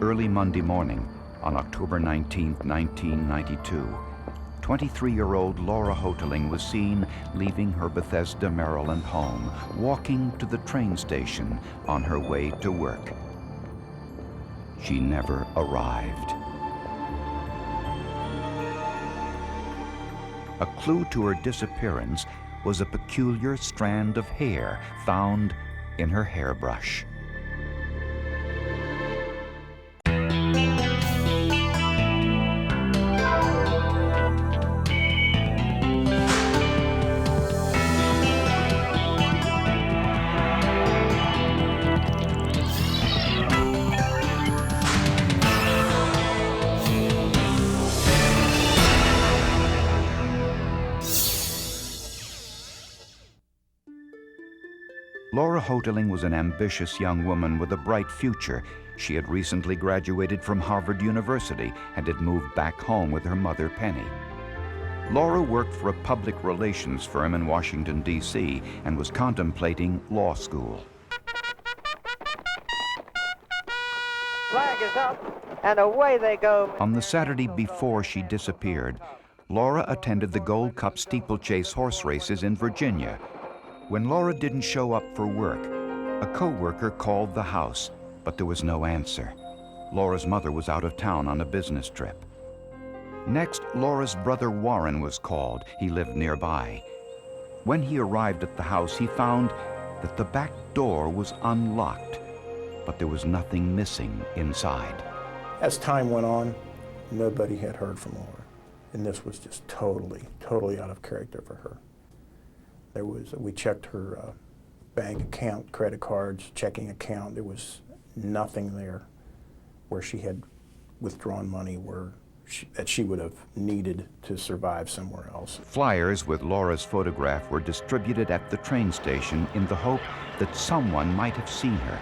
Early Monday morning, on October 19, 1992, 23-year-old Laura Houghteling was seen leaving her Bethesda, Maryland home, walking to the train station on her way to work. She never arrived. A clue to her disappearance was a peculiar strand of hair found in her hairbrush. Laura Houghteling was an ambitious young woman with a bright future. She had recently graduated from Harvard University and had moved back home with her mother, Penny. Laura worked for a public relations firm in Washington, D.C., and was contemplating law school. Flag is up, and away they go. On the Saturday before she disappeared, Laura attended the Gold Cup steeplechase horse races in Virginia. When Laura didn't show up for work, a co-worker called the house, but there was no answer. Laura's mother was out of town on a business trip. Next, Laura's brother Warren was called. He lived nearby. When he arrived at the house, he found that the back door was unlocked, but there was nothing missing inside. As time went on, nobody had heard from Laura, and this was just totally out of character for her. We checked her bank account, credit cards, checking account. There was nothing there where she had withdrawn money that she would have needed to survive somewhere else. Flyers with Laura's photograph were distributed at the train station in the hope that someone might have seen her.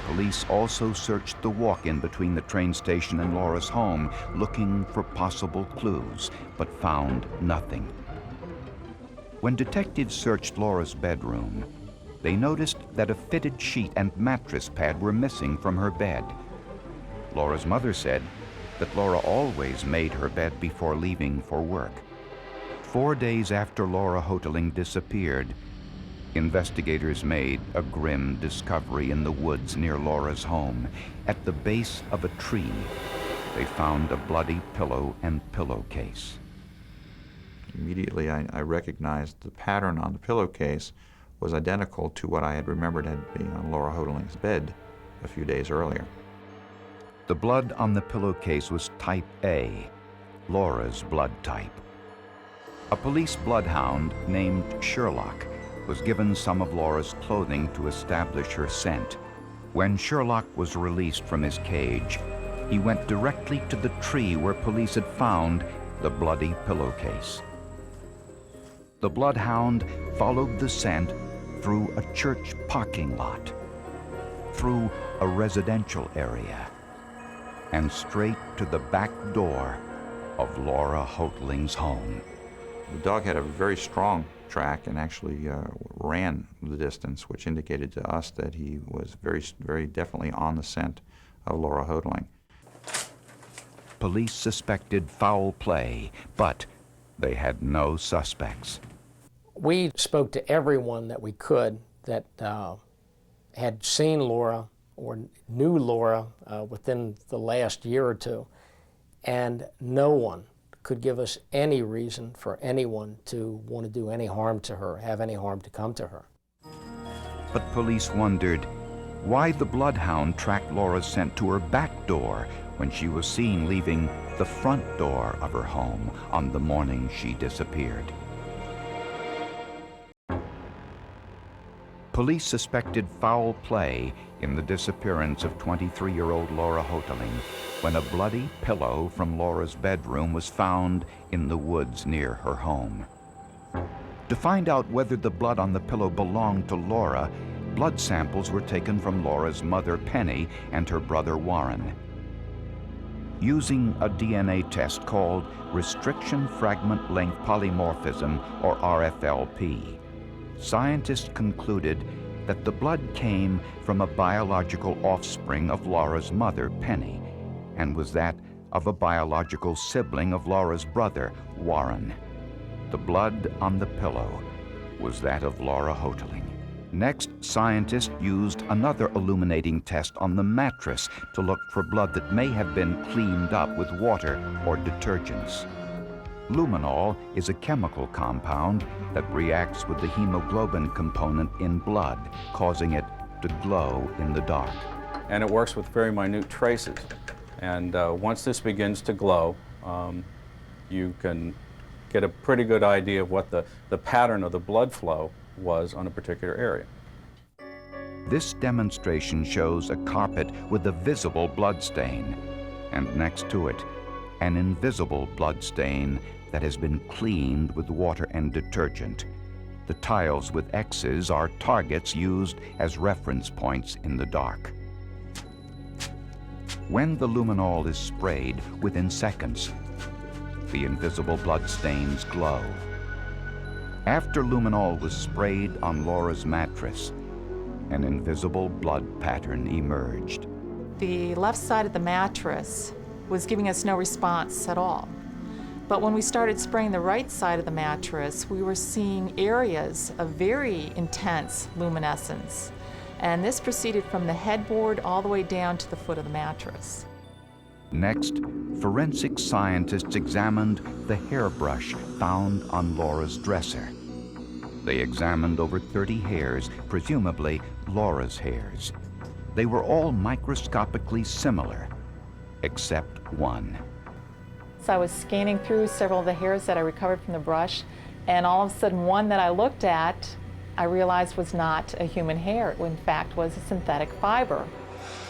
Police also searched the walk-in between the train station and Laura's home, looking for possible clues, but found nothing. When detectives searched Laura's bedroom, they noticed that a fitted sheet and mattress pad were missing from her bed. Laura's mother said that Laura always made her bed before leaving for work. 4 days after Laura Houghteling disappeared, investigators made a grim discovery in the woods near Laura's home. At the base of a tree, they found a bloody pillow and pillowcase. Immediately, I recognized the pattern on the pillowcase was identical to what I had remembered had been on Laura Houghteling bed a few days earlier. The blood on the pillowcase was type A, Laura's blood type. A police bloodhound named Sherlock was given some of Laura's clothing to establish her scent. When Sherlock was released from his cage, he went directly to the tree where police had found the bloody pillowcase. The bloodhound followed the scent through a church parking lot, through a residential area, and straight to the back door of Laura Houghteling home. The dog had a very strong track and actually ran the distance, which indicated to us that he was very definitely on the scent of Laura Houghteling. Police suspected foul play, but they had no suspects. We spoke to everyone that we could that had seen Laura or knew Laura within the last year or two, and no one could give us any reason for anyone to want to do any harm to her, have any harm to come to her. But police wondered why the bloodhound tracked Laura's scent to her back door when she was seen leaving the front door of her home on the morning she disappeared. Police suspected foul play in the disappearance of 23-year-old Laura Houghteling when a bloody pillow from Laura's bedroom was found in the woods near her home. To find out whether the blood on the pillow belonged to Laura, blood samples were taken from Laura's mother, Penny, and her brother, Warren. Using a DNA test called restriction fragment length polymorphism, or RFLP, scientists concluded that the blood came from a biological offspring of Laura's mother, Penny, and was that of a biological sibling of Laura's brother, Warren. The blood on the pillow was that of Laura Houghteling. Next, scientists used another illuminating test on the mattress to look for blood that may have been cleaned up with water or detergents. Luminol is a chemical compound that reacts with the hemoglobin component in blood, causing it to glow in the dark. And it works with very minute traces. And once this begins to glow, you can get a pretty good idea of what the pattern of the blood flow was on a particular area. This demonstration shows a carpet with a visible blood stain, and next to it, an invisible blood stain that has been cleaned with water and detergent. The tiles with X's are targets used as reference points in the dark. When the luminol is sprayed, within seconds, the invisible blood stains glow. After luminol was sprayed on Laura's mattress, an invisible blood pattern emerged. The left side of the mattress was giving us no response at all. But when we started spraying the right side of the mattress, we were seeing areas of very intense luminescence. And this proceeded from the headboard all the way down to the foot of the mattress. Next, forensic scientists examined the hairbrush found on Laura's dresser. They examined over 30 hairs, presumably Laura's hairs. They were all microscopically similar, except one. So I was scanning through several of the hairs that I recovered from the brush, and all of a sudden one that I looked at, I realized was not a human hair. It, in fact, was a synthetic fiber.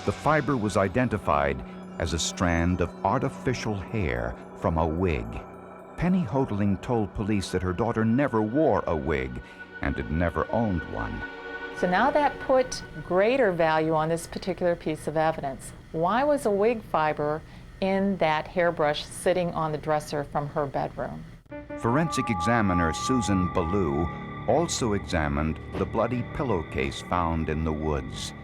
The fiber was identified as a strand of artificial hair from a wig. Penny Houghteling told police that her daughter never wore a wig and had never owned one. So now that put greater value on this particular piece of evidence. Why was a wig fiber in that hairbrush sitting on the dresser from her bedroom? Forensic examiner Susan Ballou also examined the bloody pillowcase found in the woods.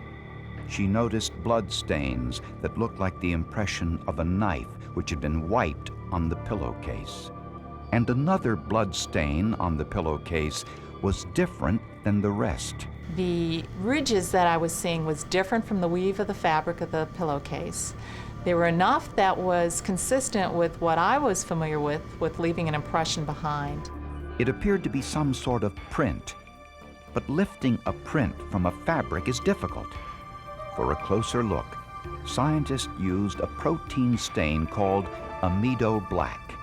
She noticed blood stains that looked like the impression of a knife which had been wiped on the pillowcase. And another blood stain on the pillowcase was different than the rest. The ridges that I was seeing was different from the weave of the fabric of the pillowcase. There were enough that was consistent with what I was familiar with leaving an impression behind. It appeared to be some sort of print, but lifting a print from a fabric is difficult. For a closer look, scientists used a protein stain called amido black.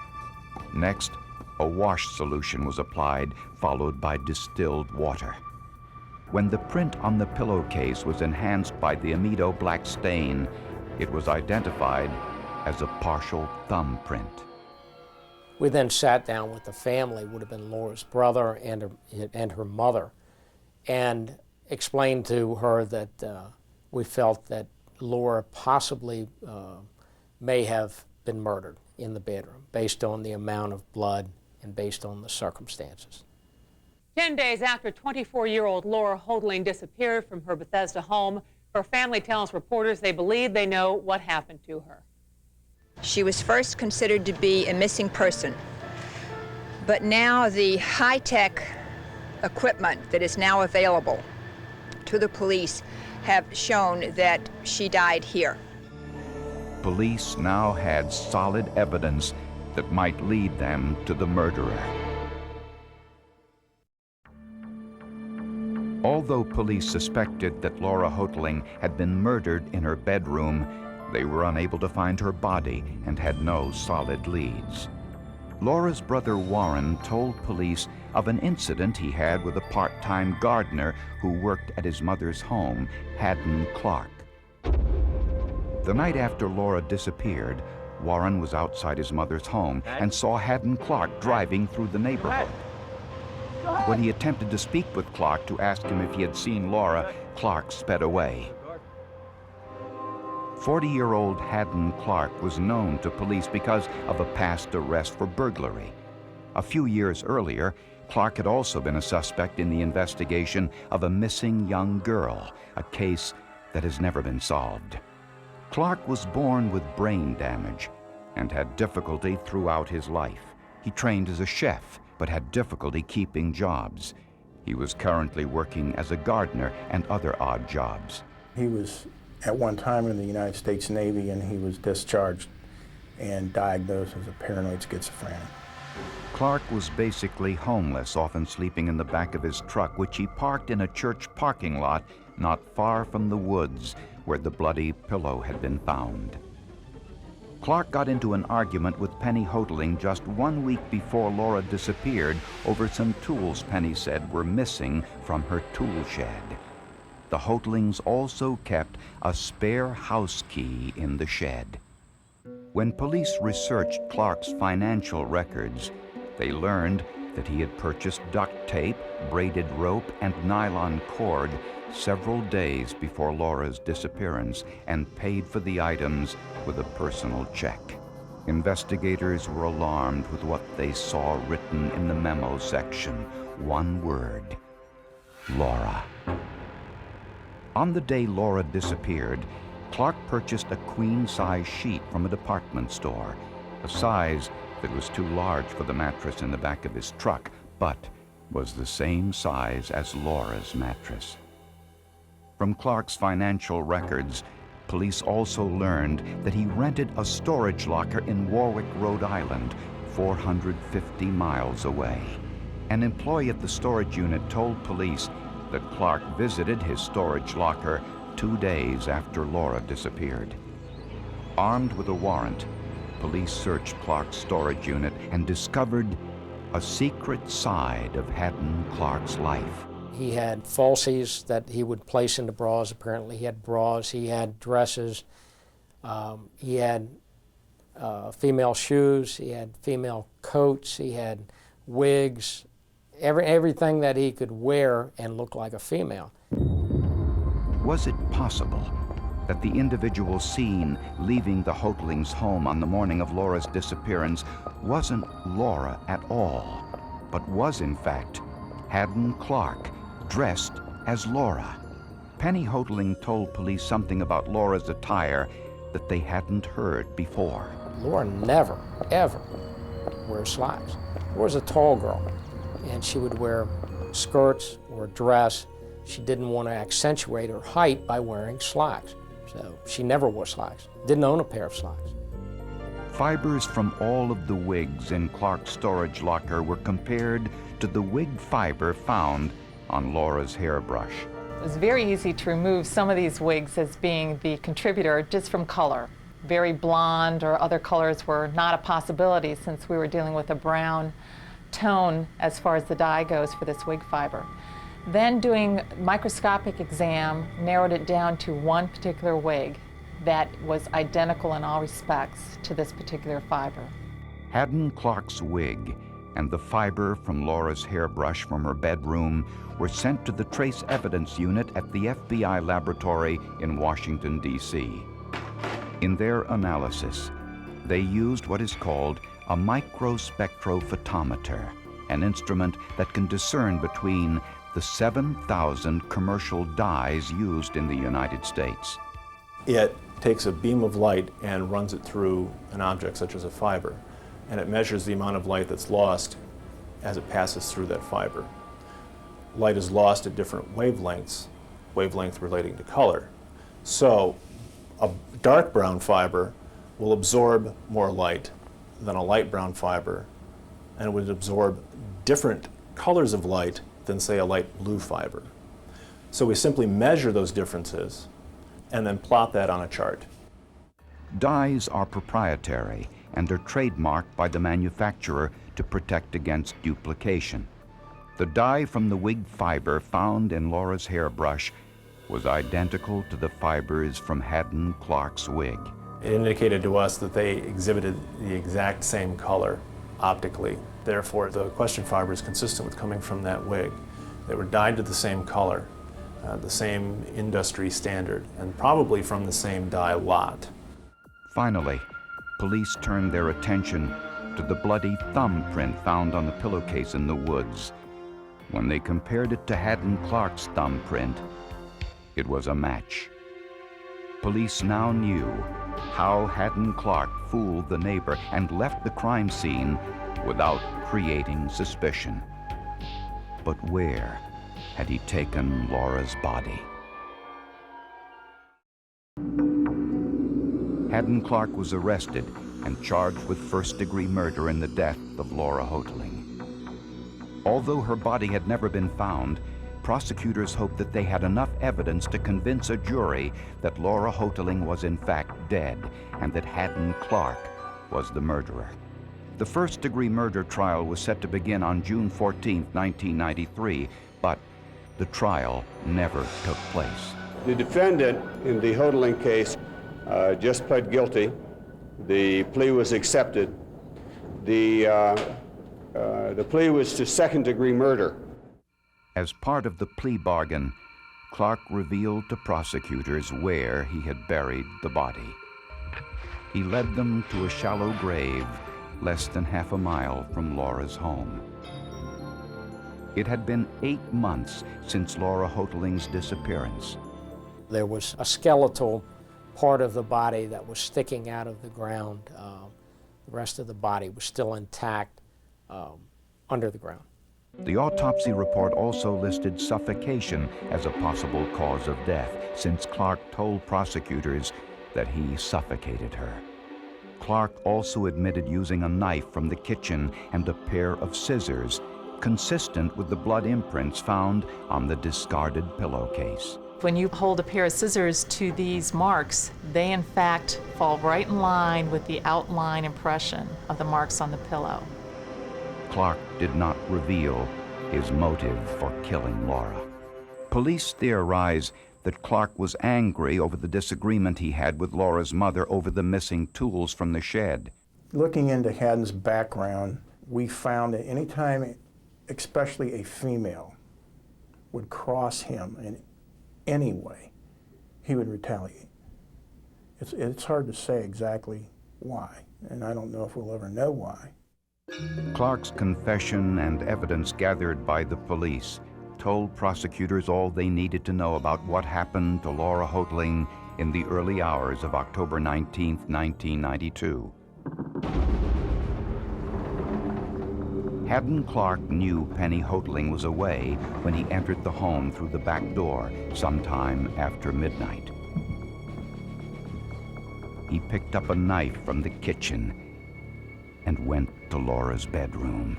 Next, a wash solution was applied, followed by distilled water. When the print on the pillowcase was enhanced by the amido black stain, it was identified as a partial thumbprint. We then sat down with the family, would have been Laura's brother and her mother, and explained to her that we felt that Laura possibly may have been murdered in the bedroom based on the amount of blood and based on the circumstances. 10 days after 24-year-old Laura Houghteling disappeared from her Bethesda home, her family tells reporters they believe they know what happened to her. She was first considered to be a missing person, but now the high-tech equipment that is now available to the police have shown that she died here. Police now had solid evidence that might lead them to the murderer. Although police suspected that Laura Houghteling had been murdered in her bedroom, they were unable to find her body and had no solid leads. Laura's brother Warren told police of an incident he had with a part-time gardener who worked at his mother's home, Haddon Clark. The night after Laura disappeared, Warren was outside his mother's home and saw Haddon Clark driving through the neighborhood. When he attempted to speak with Clark to ask him if he had seen Laura, Clark sped away. 40-year-old Haddon Clark was known to police because of a past arrest for burglary. A few years earlier, Clark had also been a suspect in the investigation of a missing young girl, a case that has never been solved. Clark was born with brain damage and had difficulty throughout his life. He trained as a chef, but had difficulty keeping jobs. He was currently working as a gardener and other odd jobs. He was at one time in the United States Navy, and he was discharged and diagnosed as a paranoid schizophrenic. Clark was basically homeless, often sleeping in the back of his truck, which he parked in a church parking lot not far from the woods where the bloody pillow had been found. Clark got into an argument with Penny Houghteling just 1 week before Laura disappeared over some tools Penny said were missing from her tool shed. The Houghtlings also kept a spare house key in the shed. When police researched Clark's financial records, they learned that he had purchased duct tape, braided rope, and nylon cord several days before Laura's disappearance and paid for the items with a personal check. Investigators were alarmed with what they saw written in the memo section. One word: Laura. On the day Laura disappeared, Clark purchased a queen-size sheet from a department store, a size that was too large for the mattress in the back of his truck, but was the same size as Laura's mattress. From Clark's financial records, police also learned that he rented a storage locker in Warwick, Rhode Island, 450 miles away. An employee at the storage unit told police that Clark visited his storage locker 2 days after Laura disappeared. Armed with a warrant, police searched Clark's storage unit and discovered a secret side of Haddon Clark's life. He had falsies that he would place into bras. Apparently he had bras, he had dresses, he had female shoes, he had female coats, he had wigs, everything that he could wear and look like a female. Was it possible that the individual seen leaving the Houghlings' home on the morning of Laura's disappearance wasn't Laura at all, but was in fact Haddon Clark, dressed as Laura? Penny Houghteling told police something about Laura's attire that they hadn't heard before. Laura never, ever wears slacks. Laura's a tall girl, and she would wear skirts or a dress. She didn't want to accentuate her height by wearing slacks, so she never wore slacks. Didn't own a pair of slacks. Fibers from all of the wigs in Clark's storage locker were compared to the wig fiber found on Laura's hairbrush. It was very easy to remove some of these wigs as being the contributor just from color. Very blonde or other colors were not a possibility since we were dealing with a brown tone as far as the dye goes for this wig fiber. Then doing microscopic exam narrowed it down to one particular wig that was identical in all respects to this particular fiber. Haddon Clark's wig and the fiber from Laura's hairbrush from her bedroom were sent to the Trace Evidence Unit at the FBI laboratory in Washington, D.C. In their analysis, they used what is called a microspectrophotometer, an instrument that can discern between the 7,000 commercial dyes used in the United States. It takes a beam of light and runs it through an object such as a fiber, and it measures the amount of light that's lost as it passes through that fiber. Light is lost at different wavelengths, wavelength relating to color. So a dark brown fiber will absorb more light than a light brown fiber, and it would absorb different colors of light than, say, a light blue fiber. So we simply measure those differences and then plot that on a chart. Dyes are proprietary and are trademarked by the manufacturer to protect against duplication. The dye from the wig fiber found in Laura's hairbrush was identical to the fibers from Haddon Clark's wig. It indicated to us that they exhibited the exact same color optically. Therefore, the question fiber is consistent with coming from that wig. They were dyed to the same color, the same industry standard, and probably from the same dye lot. Finally, police turned their attention to the bloody thumbprint found on the pillowcase in the woods. When they compared it to Haddon Clark's thumbprint, it was a match. Police now knew how Haddon Clark fooled the neighbor and left the crime scene without creating suspicion. But where had he taken Laura's body? Haddon Clark was arrested and charged with first-degree murder in the death of Laura Houghteling. Although her body had never been found, prosecutors hoped that they had enough evidence to convince a jury that Laura Houghteling was in fact dead and that Haddon Clark was the murderer. The first-degree murder trial was set to begin on June 14, 1993, but the trial never took place. The defendant in the Houghteling case just pled guilty. The plea was accepted. The plea was to second-degree murder. As part of the plea bargain, Clark revealed to prosecutors where he had buried the body. He led them to a shallow grave less than half a mile from Laura's home. It had been 8 months since Laura Houghling's disappearance. There was a skeletal part of the body that was sticking out of the ground. The rest of the body was still intact under the ground. The autopsy report also listed suffocation as a possible cause of death, since Clark told prosecutors that he suffocated her. Clark also admitted using a knife from the kitchen and a pair of scissors, consistent with the blood imprints found on the discarded pillowcase. When you hold a pair of scissors to these marks, they in fact fall right in line with the outline impression of the marks on the pillow. Clark did not reveal his motive for killing Laura. Police theorize that Clark was angry over the disagreement he had with Laura's mother over the missing tools from the shed. Looking into Haddon's background, we found that anytime, especially a female, would cross him in any way, he would retaliate. It's hard to say exactly why, and I don't know if we'll ever know why. Clark's confession and evidence gathered by the police told prosecutors all they needed to know about what happened to Laura Houghteling in the early hours of October 19, 1992. Haddon Clark knew Penny Houghteling was away when he entered the home through the back door sometime after midnight. He picked up a knife from the kitchen and went to Laura's bedroom.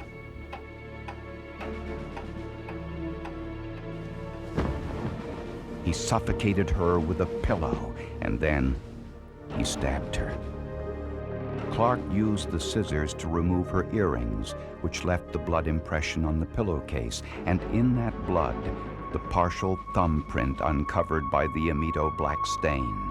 He suffocated her with a pillow, and then he stabbed her. Clark used the scissors to remove her earrings, which left the blood impression on the pillowcase, and in that blood, the partial thumbprint uncovered by the Amido black stain.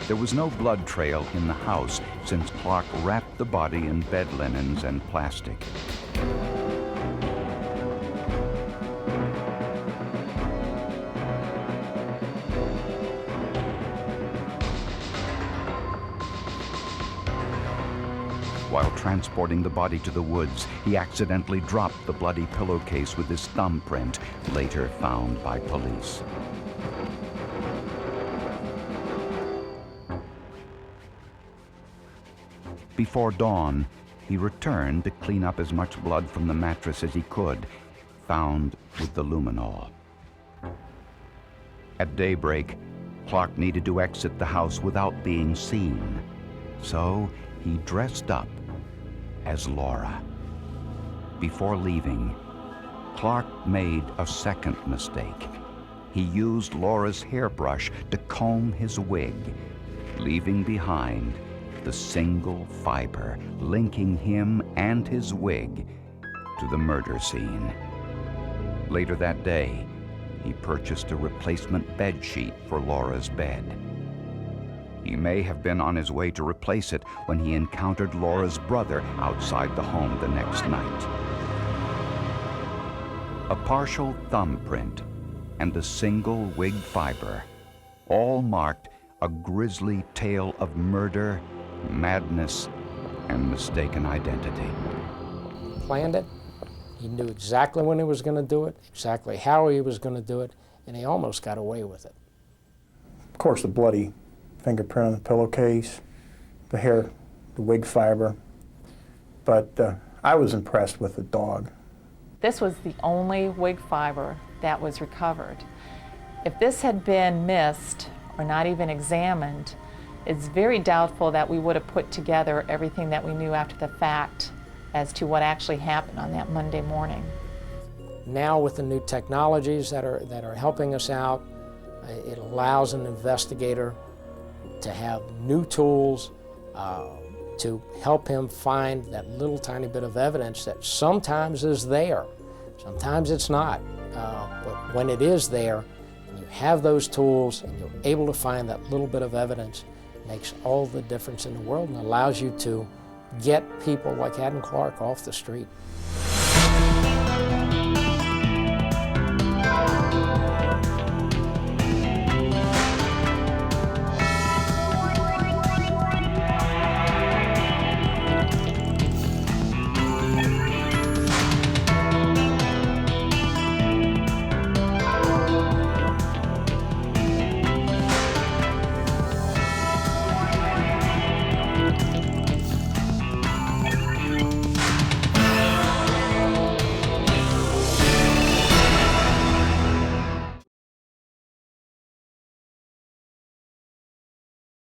There was no blood trail in the house since Clark wrapped the body in bed linens and plastic. While transporting the body to the woods, he accidentally dropped the bloody pillowcase with his thumbprint, later found by police. Before dawn, he returned to clean up as much blood from the mattress as he could, found with the luminol. At daybreak, Clark needed to exit the house without being seen, so he dressed up as Laura. Before leaving, Clark made a second mistake. He used Laura's hairbrush to comb his wig, leaving behind the single fiber linking him and his wig to the murder scene. Later that day, he purchased a replacement bed sheet for Laura's bed. He may have been on his way to replace it when he encountered Laura's brother outside the home the next night. A partial thumbprint and a single wig fiber, all marked a grisly tale of murder, madness, and mistaken identity. He planned it. He knew exactly when he was going to do it, exactly how he was going to do it, and he almost got away with it. Of course, the bloody fingerprint on the pillowcase, the hair, the wig fiber, but I was impressed with the dog. This was the only wig fiber that was recovered. If this had been missed or not even examined, it's very doubtful that we would have put together everything that we knew after the fact as to what actually happened on that Monday morning. Now with the new technologies that are helping us out, it allows an investigator to have new tools to help him find that little tiny bit of evidence that sometimes is there, sometimes it's not. But when it is there, and you have those tools and you're able to find that little bit of evidence, it makes all the difference in the world and allows you to get people like Haddon Clark off the street.